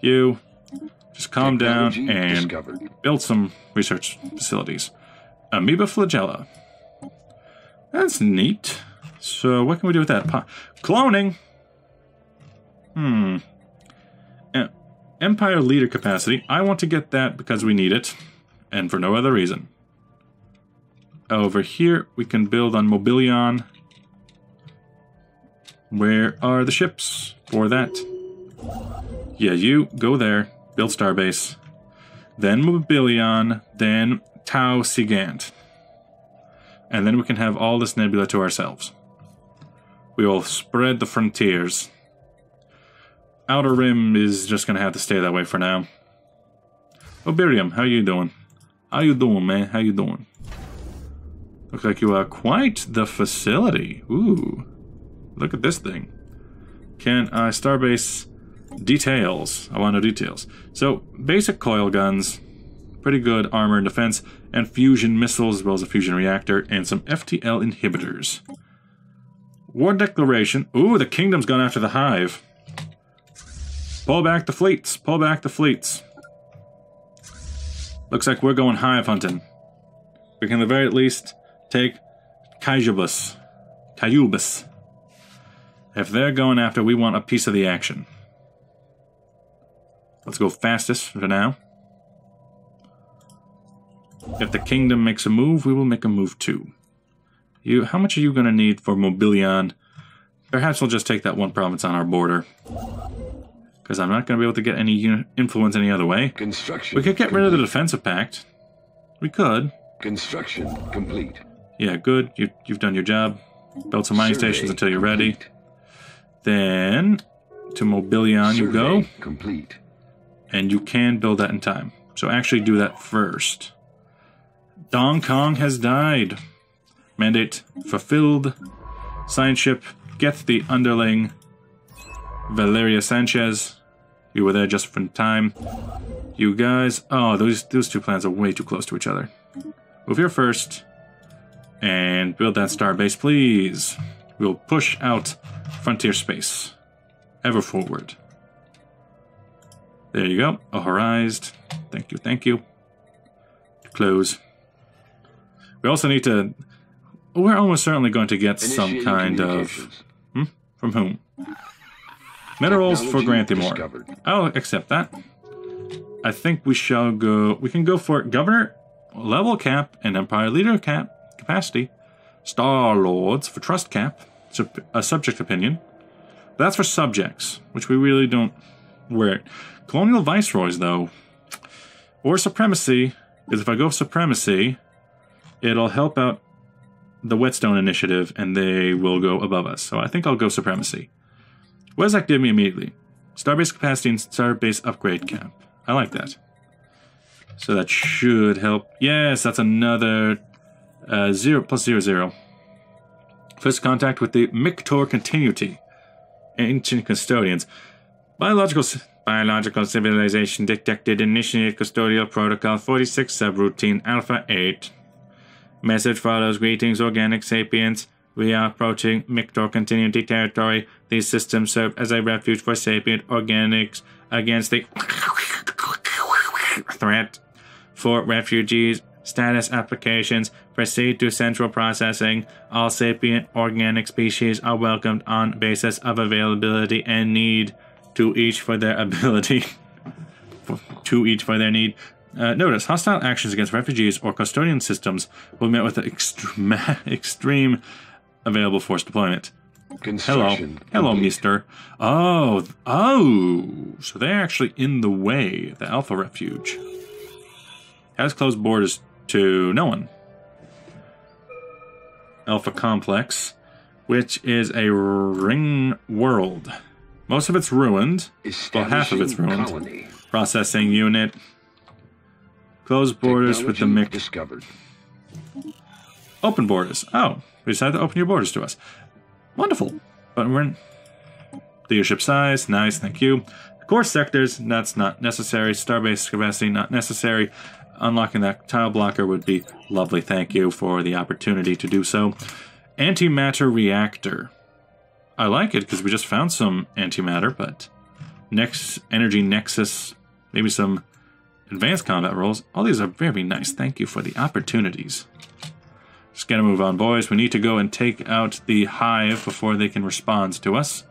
You just calm down and build some research facilities. Amoeba flagella. That's neat. So what can we do with that? Cloning. Empire leader capacity. I want to get that because we need it, and for no other reason. Over here, we can build on Mobilion. Where are the ships for that? Yeah, you go there, build Starbase, then Mobilion, then Tau Sigant. And then we can have all this nebula to ourselves. We will spread the frontiers. Outer Rim is just going to have to stay that way for now. Obirium, how you doing? How you doing, man? How you doing? Looks like you are quite the facility. Ooh. Look at this thing. Can I starbase details? I want no details. So, basic coil guns, pretty good armor and defense, and fusion missiles as well as a fusion reactor, and some FTL inhibitors. War declaration. Ooh, the kingdom's gone after the hive. Pull back the fleets. Pull back the fleets. Looks like we're going hive hunting. We can at the very least take Cayubus. If they're going after, we want a piece of the action. Let's go fastest for now. If the kingdom makes a move, we will make a move too. How much are you going to need for Mobilion? Perhaps we'll just take that one province on our border. Because I'm not going to be able to get any influence any other way.
Construction
We could get rid of the
complete.
defensive pact. We could.
Construction complete.
Yeah, good. You've done your job. Build some mining
Survey
stations until you're ready.
complete.
Then, to Mobilion you go.
Survey complete.
And you can build that in time. So actually do that first. Dong Kong has died. Mandate fulfilled. Science ship, get the underling. Valeria Sanchez. You were there just in time. You guys... Oh, those two plans are way too close to each other. Move here first. And build that starbase, please. We'll push out frontier space. Ever forward. There you go. Authorized. Thank you, thank you. Close. We also need to... We're almost certainly going to get some
Initiating
kind of...
communications.
From whom? Minerals for
Technology
Granthimore.
discovered.
I'll accept that. I think we shall go... We can go for Governor, level cap, and Empire Leader cap capacity. Star Lords for trust cap. A subject opinion. But that's for subjects, which we really don't... Wear. Colonial Viceroys, though. Or Supremacy, because if I go Supremacy, it'll help out the Whetstone Initiative, and they will go above us. So I think I'll go Supremacy. What does that give me immediately? Starbase capacity and starbase upgrade cap. I like that. So that should help. Yes, that's another 0 plus 0, 0. First contact with the Mictor Continuity. Ancient Custodians. Biological civilization detected. Initiate custodial protocol 46 subroutine alpha 8. Message follows. Greetings, organic sapiens. We are approaching Mictor Continuity territory. These systems serve as a refuge for sapient organics against the threat. For refugees, status applications. Proceed to central processing. All sapient organic species are welcomed on basis of availability and need. To each for their ability. To each for their need. Notice, hostile actions against refugees or custodian systems will be met with extreme available force deployment. Hello. Hello, mister. Oh. So they're actually in the way, the Alpha Refuge. Has closed borders to no one. Alpha Complex, which is a ring world. Most of it's ruined. Well, half of it's ruined.
Colony.
Processing unit. Close borders with the MIC.
Discovered.
Open borders. Oh, we decided to open your borders to us. Wonderful. But we're in leadership size. Nice, thank you. Core sectors, that's not necessary. Starbase capacity, not necessary. Unlocking that tile blocker would be lovely. Thank you for the opportunity to do so. Antimatter reactor. I like it because we just found some antimatter, but energy nexus, maybe some advanced combat roles. All these are very nice. Thank you for the opportunities. Just gotta move on, boys. We need to go and take out the hive before they can respond to us.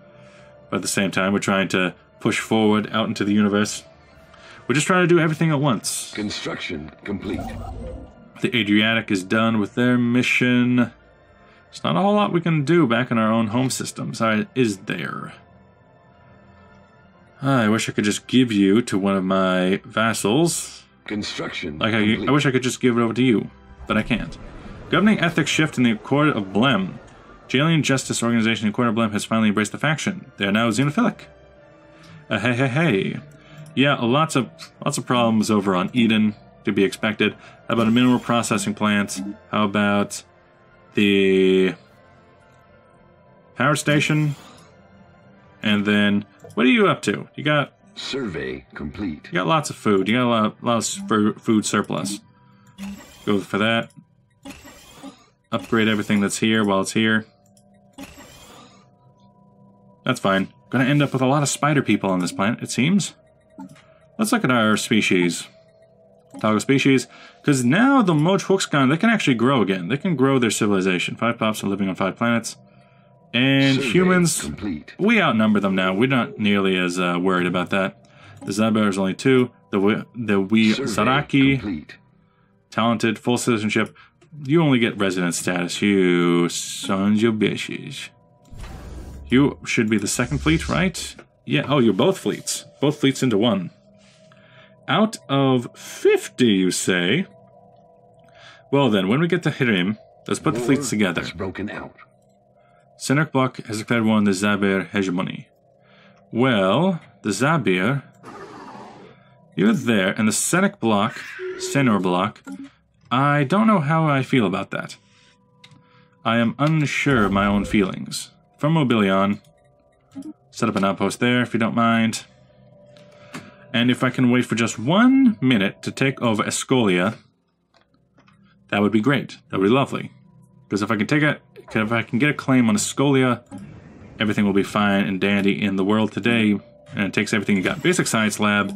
But at the same time, we're trying to push forward out into the universe. We're just trying to do everything at once.
Construction complete.
The Adriatic is done with their mission. There's not a whole lot we can do back in our own home systems, is there? I wish I could just give you to one of my vassals.
Construction
Like,
complete.
I wish I could just give it over to you, but I can't. Governing ethics shift in the Accord of Blem. Alien Justice Organization in Accord of Blem has finally embraced the faction. They are now xenophilic. Hey. Yeah, lots of problems over on Eden, to be expected. How about a mineral processing plant? How about the power station? And then, what are you up to? You got
Survey complete.
You got lots of food. You got a lot of food surplus. Go for that. Upgrade everything that's here while it's here. That's fine. Gonna end up with a lot of spider people on this planet, it seems. Let's look at our species. Toggle species. Because now the Mojhuxkan, they can actually grow again. They can grow their civilization. 5 pops are living on 5 planets. And
Survey
humans,
complete.
we outnumber them now. We're not nearly as worried about that. The Zaber is only 2. The Wee
Survey
Zaraki,
complete.
talented, full citizenship. You only get resident status. You sons of bitches. You should be the second fleet, right? Yeah. Oh, you're both fleets. Both fleets into one. Out of 50, you say? Well then, when we get to Hirim, let's put the fleets together.
It's broken out.
Senark bloc has declared war on the Zabir hegemony. Well, the Zabir, you're there, and the Senark bloc, I don't know how I feel about that. I am unsure of my own feelings. From Mobilion, set up an outpost there if you don't mind. And if I can wait for just 1 minute to take over Escolia, that would be great. That would be lovely. Because if I can get a claim on Escolia, everything will be fine and dandy in the world today. And it takes everything you got. Basic science lab.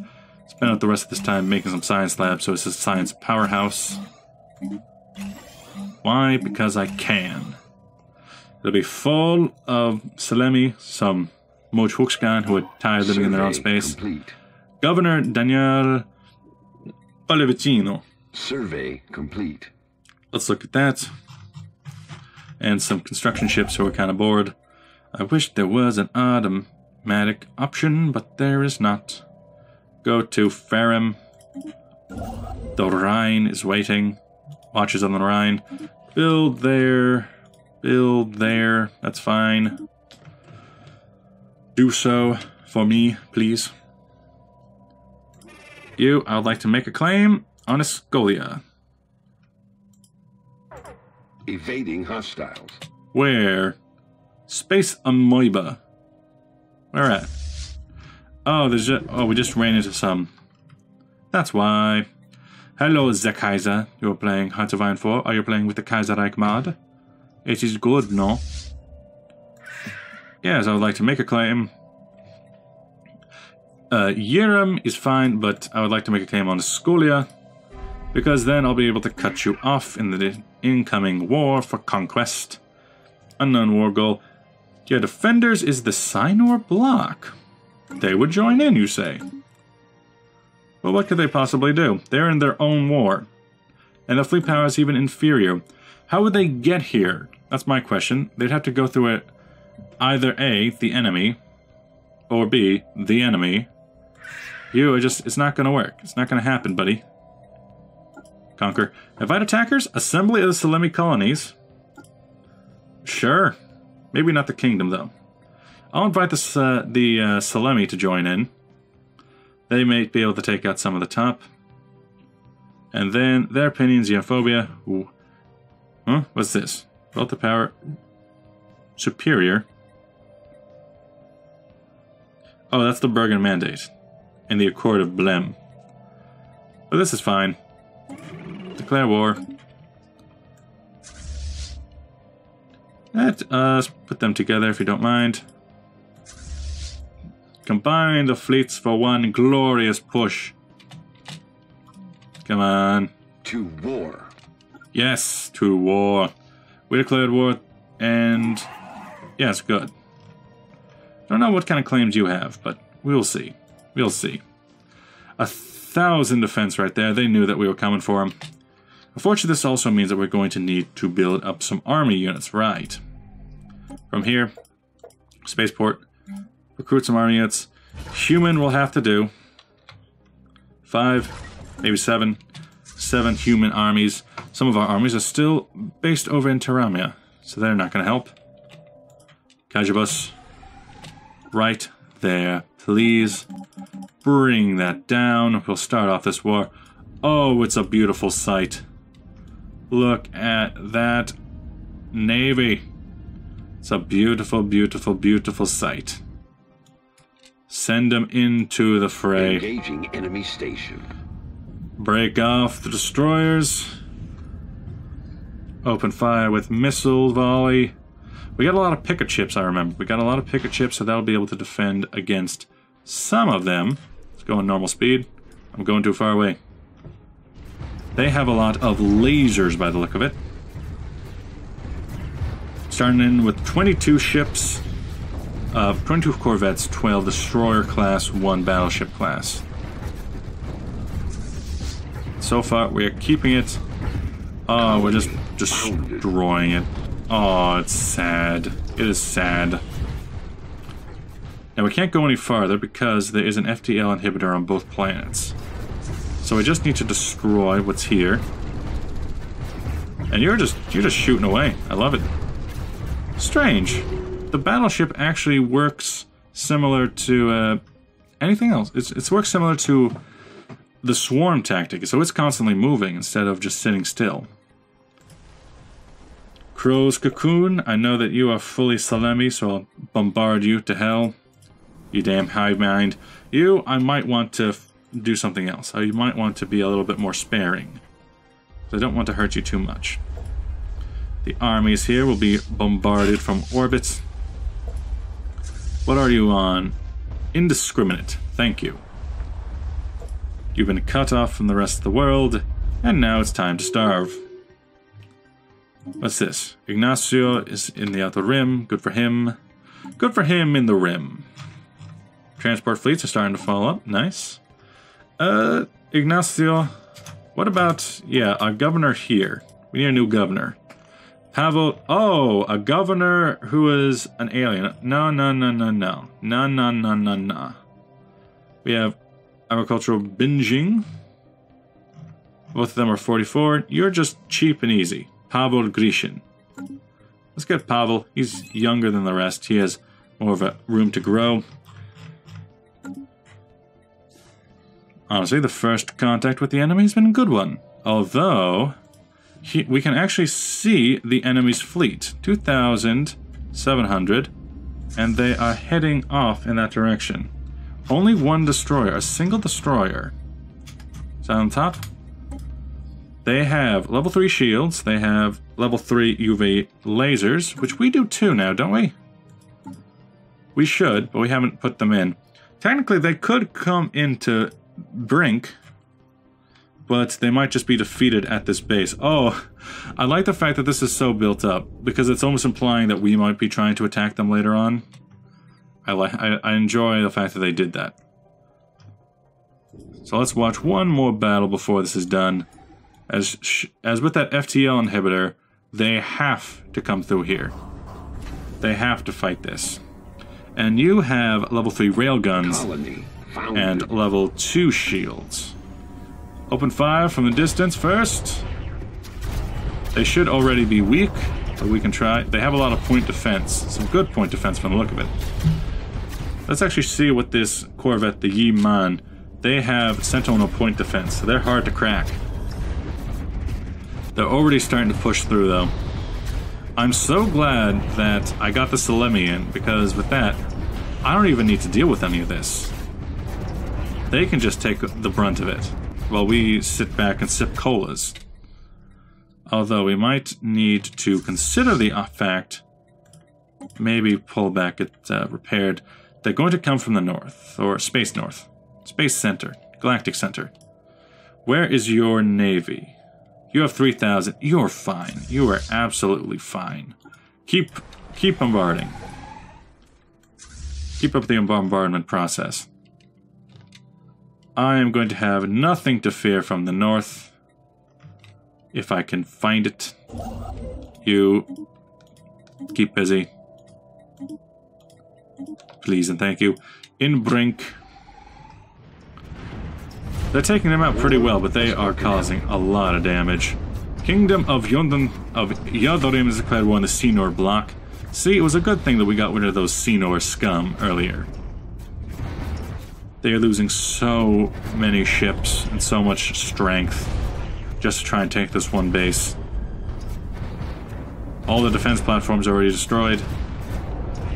Spend out the rest of this time making some science labs, so it's a science powerhouse. Why? Because I can. It'll be full of Salemi, some Mojhuxkan who are tired living in their own space.
Complete.
Governor Daniel Palevicino.
Survey complete.
Let's look at that. And some construction ships who are kind of bored. I wish there was an automatic option, but there is not. Go to Ferrum. The Rhine is waiting. Watches on the Rhine. Build there. Build there. That's fine. Do so for me, please. You, I would like to make a claim on Escolia.
Evading hostiles.
Where? Space Amoeba. Where at? Oh, we just ran into some. That's why. Hello, the Kaiser. You're playing Hearts of Iron 4. Are you playing with the Kaiserreich mod? It is good, no? Yes, I would like to make a claim. Yerum is fine, but I would like to make a claim on Escolia, because then I'll be able to cut you off in the incoming war for conquest. Unknown war goal. Yeah, defenders is the Sinor block. They would join in, you say? Well, what could they possibly do? They're in their own war. And the fleet power is even inferior. How would they get here? That's my question. They'd have to go through it. Either A, the enemy, or B, the enemy. It's not going to work. It's not going to happen, buddy. Conquer. Invite attackers? Assembly of the Salemi colonies? Sure. Maybe not the kingdom, though. I'll invite the Salemi to join in. They may be able to take out some of the top. And then their opinion, xenophobia. Ooh. Huh? What's this? Relative power. Superior. Oh, that's the Bergen Mandate. And the Accord of Blem. But this is fine. Declare war. Let's put them together if you don't mind. Combine the fleets for one glorious push. Come on.
To war.
Yes, to war. We declared war, and yes, good. Don't know what kind of claims you have, but we'll see. We'll see. 1,000 defense right there. They knew that we were coming for them. Unfortunately, this also means that we're going to need to build up some army units, right? From here, spaceport, recruit some army units. Human will have to do. 5, maybe 7 human armies. Some of our armies are still based over in Terramia, so they're not going to help. Kajabus, right there. Please bring that down. We'll start off this war. Oh, it's a beautiful sight. Look at that navy. It's a beautiful, beautiful, beautiful sight. Send them into the fray.
Engaging enemy station.
Break off the destroyers. Open fire with missile volley. We got a lot of picket ships, I remember. We got a lot of picket ships, so that'll be able to defend against some of them. Let's go in normal speed. I'm going too far away. They have a lot of lasers by the look of it. Starting in with 22 ships, 22 corvettes, 12 destroyer class, 1 battleship class. So far, we are keeping it. Oh, we're just destroying it. Oh, it's sad. It is sad. Now, we can't go any farther because there is an FTL inhibitor on both planets. So we just need to destroy what's here. And you're just shooting away. I love it. Strange. The battleship actually works similar to anything else. It works similar to the swarm tactic, so it's constantly moving instead of just sitting still. Crow's Cocoon, I know that you are fully Salemi, so I'll bombard you to hell. You damn hive mind. You, I might want to do something else. You might want to be a little bit more sparing. I don't want to hurt you too much. The armies here will be bombarded from orbit. What are you on? Indiscriminate. Thank you. You've been cut off from the rest of the world, and now it's time to starve. What's this? Ignacio is in the outer rim. Good for him. Good for him in the rim. Transport fleets are starting to fall up. Nice. Ignacio, what about, yeah, our governor here. We need a new governor. Pavel, oh, a governor who is an alien. No. We have agricultural binging. Both of them are 44. You're just cheap and easy. Pavel Grishin. Let's get Pavel. He's younger than the rest. He has more of a room to grow. Honestly, the first contact with the enemy has been a good one. Although, we can actually see the enemy's fleet. 2,700. And they are heading off in that direction. Only one destroyer, a single destroyer. Is that on top? They have level 3 shields. They have level 3 UV lasers, which we do too now, don't we? We should, but we haven't put them in. Technically, they could come into Brink, but they might just be defeated at this base. Oh, I like the fact that this is so built up, because it's almost implying that we might be trying to attack them later on. I enjoy the fact that they did that. So let's watch one more battle before this is done. As with that FTL inhibitor, they have to come through here. They have to fight this. And you have level 3 railguns and level 2 shields. Open fire from the distance first. They should already be weak, but we can try. They have a lot of point defense. Some good point defense from the look of it. Let's actually see what this Corvette, the Yi Man, they have Sentinel point defense, so they're hard to crack. They're already starting to push through, though. I'm so glad that I got the Salemi in, because with that, I don't even need to deal with any of this. They can just take the brunt of it, while we sit back and sip colas. Although we might need to consider the fact, maybe pull back it repaired. They're going to come from the north, or Space North. Space Center, Galactic Center. Where is your navy? You have 3,000. You're fine. You are absolutely fine. Keep bombarding. Keep up the bombardment process. I am going to have nothing to fear from the north. If I can find it. You keep busy. Please and thank you. In Brink. They're taking them out pretty well, but they are causing a lot of damage. Kingdom of Yodorim is declared war in the Senor block. See, it was a good thing that we got rid of those Senor scum earlier. They are losing so many ships and so much strength just to try and take this one base. All the defense platforms are already destroyed.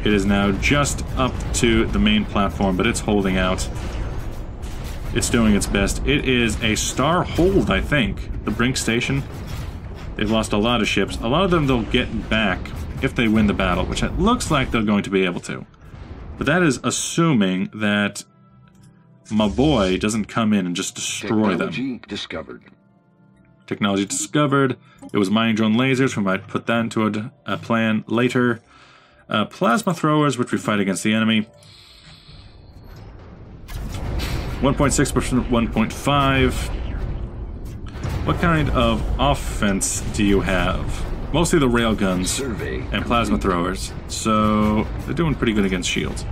It is now just up to the main platform, but it's holding out. It's doing its best. It is a star hold, I think. The Brink Station. They've lost a lot of ships. A lot of them they'll get back if they win the battle, which it looks like they're going to be able to. But that is assuming that my boy doesn't come in and just destroy them.
Technology discovered.
Technology discovered. It was mining drone lasers. We might put that into a plan later. Plasma throwers, which we fight against the enemy. 1.6%, 1.5. What kind of offense do you have? Mostly the railguns and plasma throwers. So they're doing pretty good against shields.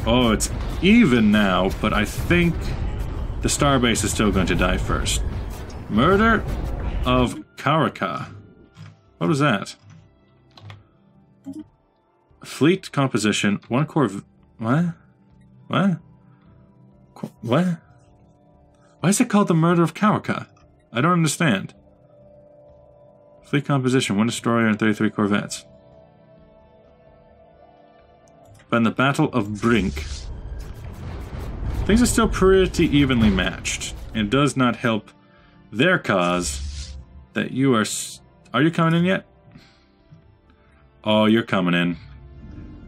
Oh, it's even now, but I think the starbase is still going to die first. Murder of Karaka. What was that? Fleet composition. One core. What? What? What? Why is it called the Murder of Karaka? I don't understand. Fleet composition. 1 destroyer and 33 corvettes. But in the Battle of Brink, things are still pretty evenly matched. It does not help their cause that you are... Are you coming in yet? Oh, you're coming in.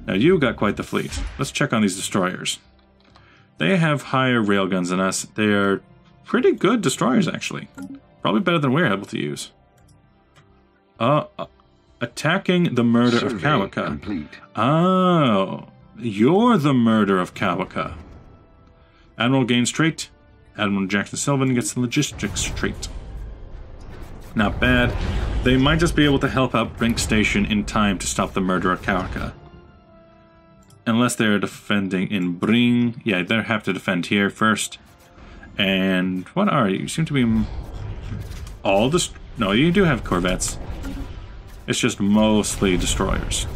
Now you got quite the fleet. Let's check on these destroyers. They have higher railguns than us. They are pretty good destroyers, actually. Probably better than we're able to use. Attacking the Murder of Kawaka.
Complete.
Oh, you're the Murder of Kawaka. Admiral gains trait. Admiral Jackson Sylvan gets the logistics trait. Not bad. They might just be able to help out Brink Station in time to stop the Murder of Kawaka. Unless they're defending in Bring. Yeah, they have to defend here first. And what are you? You seem to be all no, you do have corvettes. It's just mostly destroyers.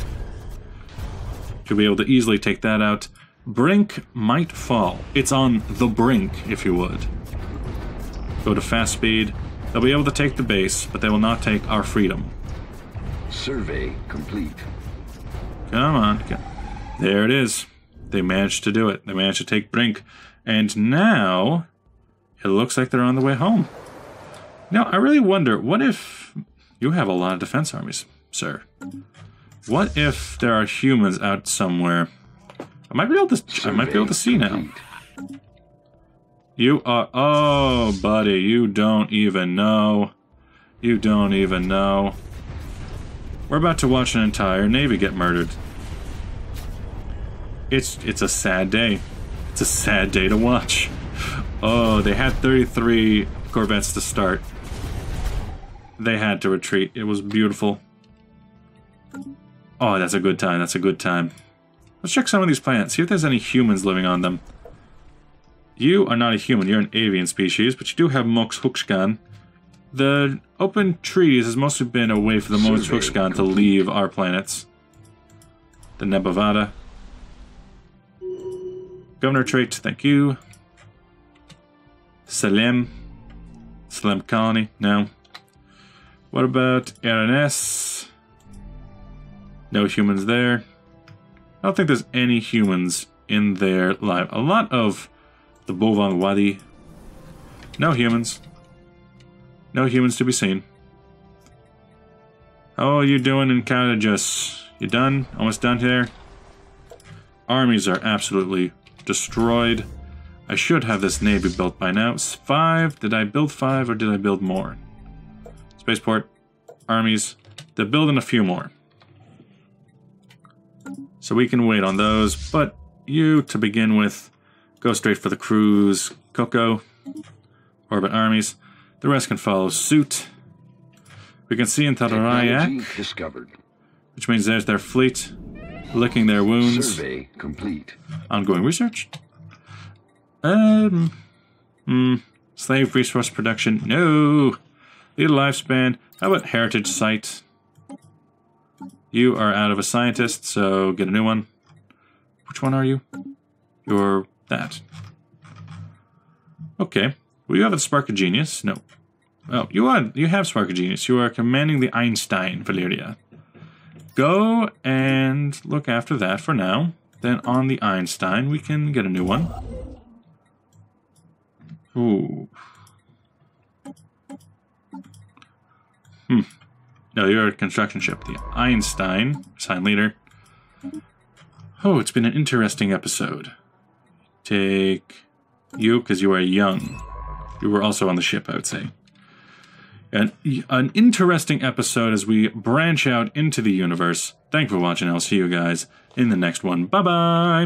You'll be able to easily take that out. Brink might fall. It's on the brink, if you would. Go to fast speed. They'll be able to take the base, but they will not take our freedom.
Survey complete.
Come on. There it is. They managed to do it. They managed to take Brink. And now, it looks like they're on the way home. Now, I really wonder, what if... You have a lot of defense armies, sir. What if there are humans out somewhere? I might be able to see now. You are... Oh, buddy, you don't even know. You don't even know. We're about to watch an entire navy get murdered. It's a sad day. It's a sad day to watch. Oh, they had 33 corvettes to start. They had to retreat. It was beautiful. Oh, that's a good time. That's a good time. Let's check some of these planets. See if there's any humans living on them. You are not a human. You're an avian species, but you do have Mox Huxgan. The open trees has mostly been a way for the Mox Huxgan to leave our planets. The Nebavada. Governor trait, thank you. Salem. Salem colony, no. What about RNS? No humans there. I don't think there's any humans in there live. A lot of the Bovan Wadi. No humans. No humans to be seen. How are you doing in Canada, Jess? You done? Almost done here? Armies are absolutely destroyed. I should have this navy built by now. 5. Did I build 5 or did I build more? Spaceport. Armies. They're building a few more. So we can wait on those. But you, to begin with, go straight for the cruise. Coco. Orbit armies. The rest can follow suit. We can see in Tararayak,
discovered.
which means there's their fleet, licking their wounds.
Survey complete.
Ongoing research. Slave resource production. No. Lead a lifespan. How about heritage site? You are out of a scientist, so get a new one. Which one are you? You're that. Okay. Well, you have a spark of genius. No. Oh, you have spark of genius. You are commanding the Einstein, Valeria. Go and look after that for now. Then on the Einstein, we can get a new one. Ooh. No, you're a construction ship. The Einstein, assign leader. Oh, it's been an interesting episode. Take you, because you are young. You were also on the ship, I would say. An interesting episode as we branch out into the universe. Thank you for watching. I'll see you guys in the next one. Bye-bye!